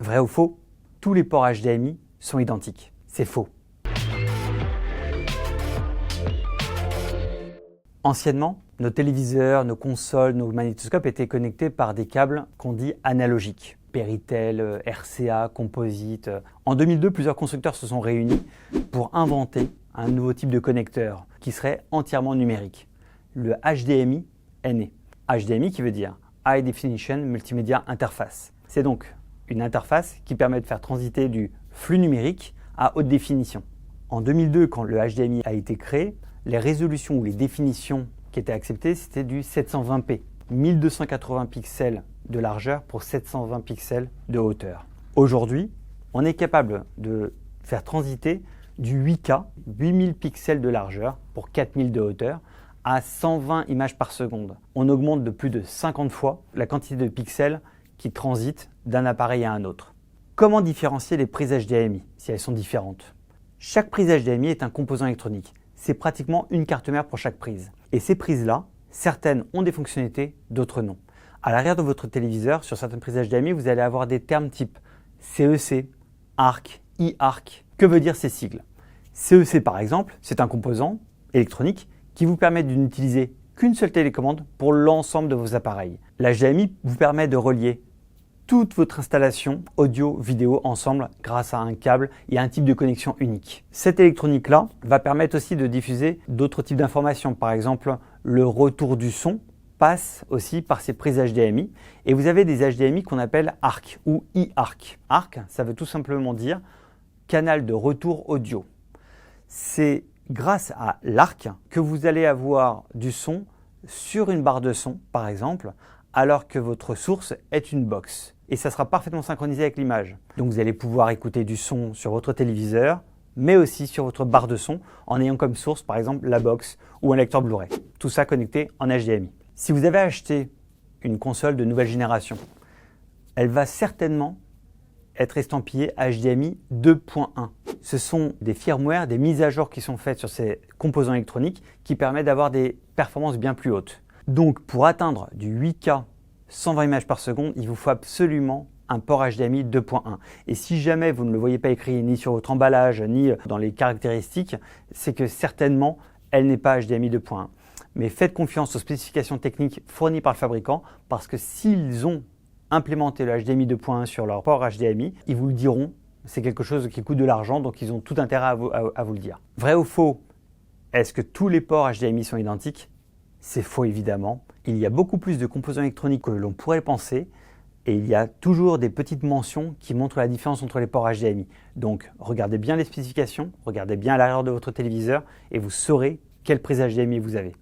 Vrai ou faux? Tous les ports HDMI sont identiques. C'est faux. Anciennement, nos téléviseurs, nos consoles, nos magnétoscopes étaient connectés par des câbles qu'on dit analogiques. Péritel, RCA, Composite. En 2002, plusieurs constructeurs se sont réunis pour inventer un nouveau type de connecteur qui serait entièrement numérique. Le HDMI est né. HDMI qui veut dire High Definition Multimedia Interface. C'est donc une interface qui permet de faire transiter du flux numérique à haute définition. En 2002, quand le HDMI a été créé, les résolutions ou les définitions qui étaient acceptées, c'était du 720p, 1280 pixels de largeur pour 720 pixels de hauteur. Aujourd'hui, on est capable de faire transiter du 8K, 8000 pixels de largeur pour 4000 de hauteur, à 120 images par seconde. On augmente de plus de 50 fois la quantité de pixels qui transitent d'un appareil à un autre. Comment différencier les prises HDMI si elles sont différentes? Chaque prise HDMI est un composant électronique. C'est pratiquement une carte mère pour chaque prise. Et ces prises-là, certaines ont des fonctionnalités, d'autres non. À l'arrière de votre téléviseur, sur certaines prises HDMI, vous allez avoir des termes type CEC, ARC, iARC. Que veut dire ces sigles? CEC par exemple, c'est un composant électronique qui vous permet de n'utiliser qu'une seule télécommande pour l'ensemble de vos appareils. L'HDMI vous permet de relier toute votre installation audio-vidéo ensemble grâce à un câble et à un type de connexion unique. Cette électronique-là va permettre aussi de diffuser d'autres types d'informations. Par exemple, le retour du son passe aussi par ces prises HDMI. Et vous avez des HDMI qu'on appelle ARC ou iARC. ARC, ça veut tout simplement dire canal de retour audio. C'est grâce à l'ARC que vous allez avoir du son sur une barre de son, par exemple, alors que votre source est une box. Et ça sera parfaitement synchronisé avec l'image. Donc vous allez pouvoir écouter du son sur votre téléviseur, mais aussi sur votre barre de son, en ayant comme source par exemple la box ou un lecteur Blu-ray. Tout ça connecté en HDMI. Si vous avez acheté une console de nouvelle génération, elle va certainement être estampillée HDMI 2.1. Ce sont des firmware, des mises à jour qui sont faites sur ces composants électroniques qui permettent d'avoir des performances bien plus hautes. Donc pour atteindre du 8K 120 images par seconde, il vous faut absolument un port HDMI 2.1. Et si jamais vous ne le voyez pas écrit ni sur votre emballage, ni dans les caractéristiques, c'est que certainement, elle n'est pas HDMI 2.1. Mais faites confiance aux spécifications techniques fournies par le fabricant, parce que s'ils ont implémenté le HDMI 2.1 sur leur port HDMI, ils vous le diront, c'est quelque chose qui coûte de l'argent, donc ils ont tout intérêt à vous le dire. Vrai ou faux? Est-ce que tous les ports HDMI sont identiques? C'est faux évidemment. Il y a beaucoup plus de composants électroniques que l'on pourrait le penser et il y a toujours des petites mentions qui montrent la différence entre les ports HDMI. Donc regardez bien les spécifications, regardez bien à l'arrière de votre téléviseur et vous saurez quelle prise HDMI vous avez.